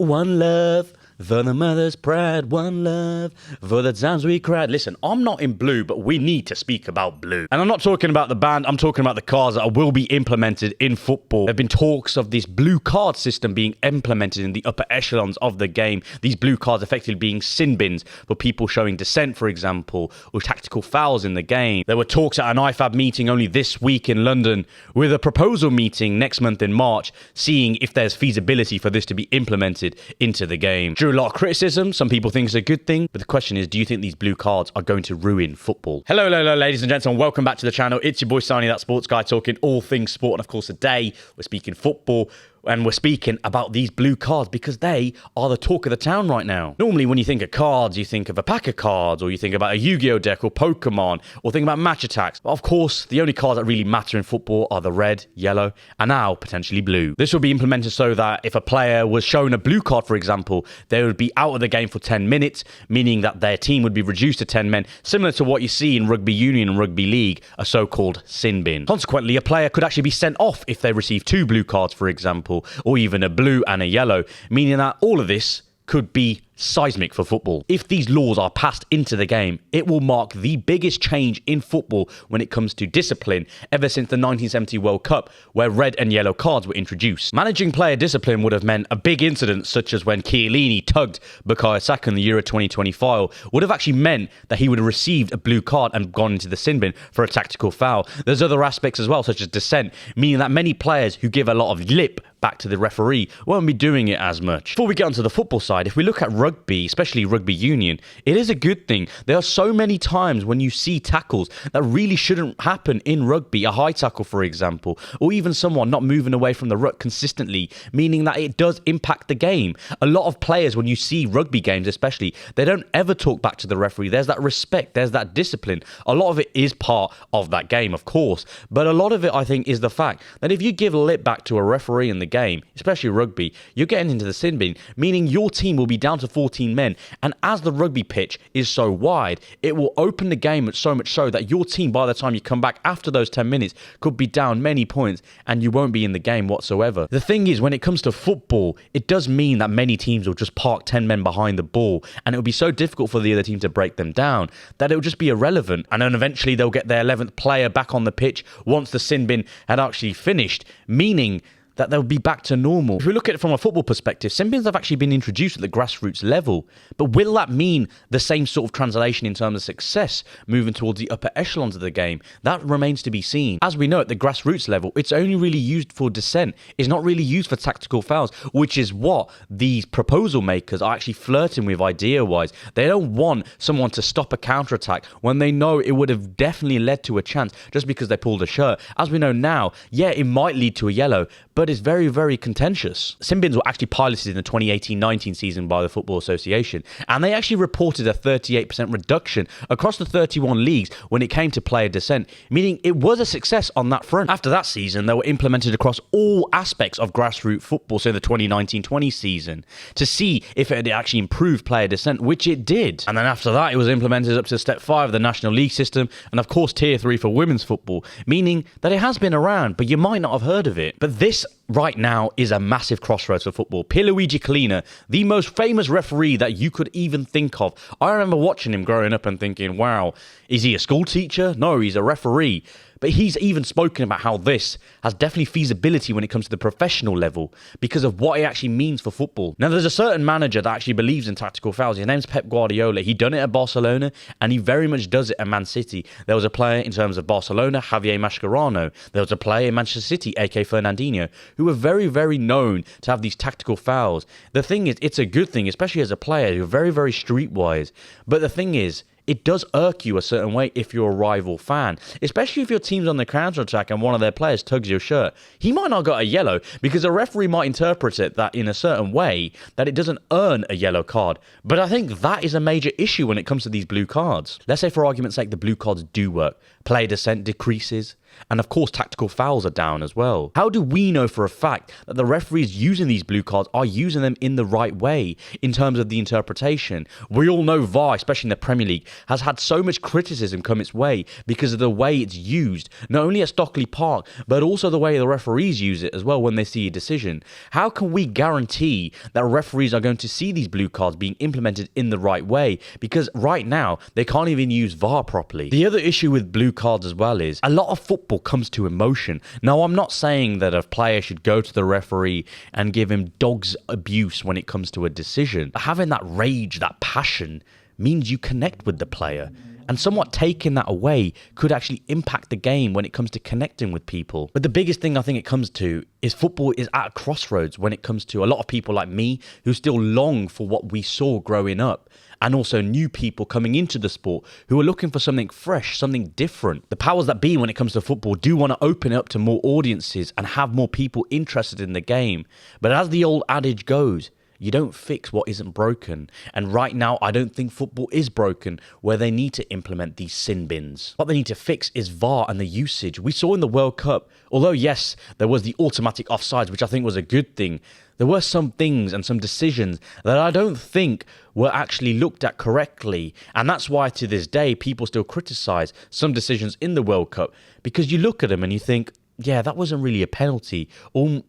One love for the mother's pride, one love for the times we cried. Listen, I'm not in blue, but we need to speak about blue. And I'm not talking about the band, I'm talking about the cards that will be implemented in football. There have been talks of this blue card system being implemented in the upper echelons of the game. These blue cards effectively being sin bins for people showing dissent, for example, or tactical fouls in the game. There were talks at an IFAB meeting only this week in London, with a proposal meeting next month in March, seeing if there's feasibility for this to be implemented into the game. A lot of criticism. Some people think it's a good thing, but the question is, do you think these blue cards are going to ruin football? Hello, ladies and gentlemen. Welcome back to the channel. It's your boy Sani-That sports guy, talking all things sport. And of course, today we're speaking football. And we're speaking about these blue cards because they are the talk of the town right now. Normally, when you think of cards, you think of a pack of cards, or you think about a Yu-Gi-Oh deck or Pokemon, or think about match attacks. But of course, the only cards that really matter in football are the red, yellow, and now potentially blue. This will be implemented so that if a player was shown a blue card, for example, they would be out of the game for 10 minutes, meaning that their team would be reduced to 10 men, similar to what you see in Rugby Union and Rugby League, a so-called sin bin. Consequently, a player could actually be sent off if they receive 2 blue cards, for example, or even a blue and a yellow, meaning that all of this could be seismic for football. If these laws are passed into the game, it will mark the biggest change in football when it comes to discipline ever since the 1970 World Cup, where red and yellow cards were introduced. Managing player discipline would have meant a big incident such as when Chiellini tugged Bukayo Saka in the Euro 2020 final would have actually meant that he would have received a blue card and gone into the sin bin for a tactical foul. There's other aspects as well, such as dissent, meaning that many players who give a lot of lip back to the referee won't be doing it as much. Before we get onto the football side, if we look at rugby, especially rugby union, it is a good thing. There are so many times when you see tackles that really shouldn't happen in rugby, a high tackle, for example, or even someone not moving away from the ruck consistently, meaning that it does impact the game. A lot of players, when you see rugby games especially, they don't ever talk back to the referee. There's that respect, there's that discipline. A lot of it is part of that game, of course, but a lot of it, I think, is the fact that if you give lip back to a referee in the game, especially rugby, you're getting into the sin bin, meaning your team will be down to 14 men, and as the rugby pitch is so wide, it will open the game so much so that your team, by the time you come back after those 10 minutes, could be down many points and you won't be in the game whatsoever. The thing is, when it comes to football, it does mean that many teams will just park 10 men behind the ball, and it will be so difficult for the other team to break them down that it will just be irrelevant, and then eventually they'll get their 11th player back on the pitch once the sin bin had actually finished, meaning that they'll be back to normal. If we look at it from a football perspective, sin bins have actually been introduced at the grassroots level. But will that mean the same sort of translation in terms of success moving towards the upper echelons of the game? That remains to be seen. As we know, at the grassroots level, it's only really used for dissent. It's not really used for tactical fouls, which is what these proposal makers are actually flirting with idea-wise. They don't want someone to stop a counter-attack when they know it would have definitely led to a chance just because they pulled a shirt. As we know now, yeah, it might lead to a yellow, but it's very, very contentious. Sin bins were actually piloted in the 2018-19 season by the Football Association, and they actually reported a 38% reduction across the 31 leagues when it came to player dissent, meaning it was a success on that front. After that season, they were implemented across all aspects of grassroots football, so the 2019-20 season, to see if it had actually improved player dissent, which it did. And then after that, it was implemented up to step 5 of the National League system, and of course tier 3 for women's football, meaning that it has been around, but you might not have heard of it. But this right now is a massive crossroads for football. Pierluigi Collina, the most famous referee that you could even think of. I remember watching him growing up and thinking, wow, is he a school teacher? No, he's a referee. But he's even spoken about how this has definitely feasibility when it comes to the professional level because of what it actually means for football. Now, there's a certain manager that actually believes in tactical fouls. His name's Pep Guardiola. He done it at Barcelona, and he very much does it at Man City. There was a player in terms of Barcelona, Javier Mascherano. There was a player in Manchester City, a.k.a. Fernandinho, who were very, very known to have these tactical fouls. The thing is, it's a good thing, especially as a player. You're very, very streetwise. But the thing is, it does irk you a certain way if you're a rival fan, especially if your team's on the counter-attack and one of their players tugs your shirt. He might not got a yellow because a referee might interpret it that in a certain way that it doesn't earn a yellow card. But I think that is a major issue when it comes to these blue cards. Let's say, for argument's sake, the blue cards do work. Player dissent decreases. And of course, tactical fouls are down as well. How do we know for a fact that the referees using these blue cards are using them in the right way in terms of the interpretation? We all know VAR, especially in the Premier League, has had so much criticism come its way because of the way it's used, not only at Stockley Park, but also the way the referees use it as well when they see a decision. How can we guarantee that referees are going to see these blue cards being implemented in the right way? Because right now, they can't even use VAR properly. The other issue with blue cards as well is a lot of football comes to emotion. Now, I'm not saying that a player should go to the referee and give him dog's abuse when it comes to a decision. But having that rage, that passion, means you connect with the player. And somewhat taking that away could actually impact the game when it comes to connecting with people. But the biggest thing I think it comes to is football is at a crossroads when it comes to a lot of people like me who still long for what we saw growing up. And also new people coming into the sport who are looking for something fresh, something different. The powers that be when it comes to football do want to open it up to more audiences and have more people interested in the game. But as the old adage goes, you don't fix what isn't broken. And right now, I don't think football is broken where they need to implement these sin bins. What they need to fix is VAR and the usage. We saw in the World Cup, although yes, there was the automatic offsides, which I think was a good thing, there were some things and some decisions that I don't think were actually looked at correctly. And that's why to this day, people still criticize some decisions in the World Cup, because you look at them and you think, yeah, that wasn't really a penalty, or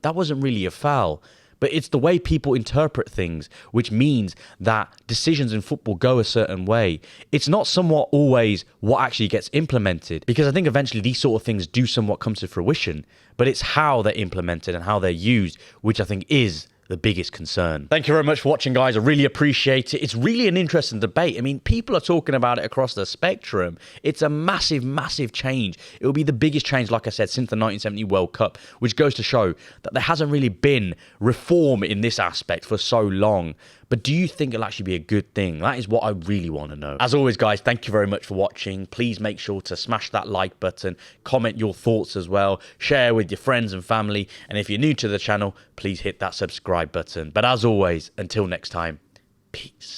that wasn't really a foul. But it's the way people interpret things, which means that decisions in football go a certain way. It's not somewhat always what actually gets implemented, because I think eventually these sort of things do somewhat come to fruition, but it's how they're implemented and how they're used, which I think is the biggest concern. Thank you very much for watching, guys. I really appreciate it. It's really an interesting debate. I mean, people are talking about it across the spectrum. It's a massive, massive change. It will be the biggest change, like I said, since the 1970 World Cup, which goes to show that there hasn't really been reform in this aspect for so long. But do you think it'll actually be a good thing? That is what I really want to know. As always, guys, thank you very much for watching. Please make sure to smash that like button, comment your thoughts as well, share with your friends and family. And if you're new to the channel, please hit that subscribe button. But as always, until next time, peace.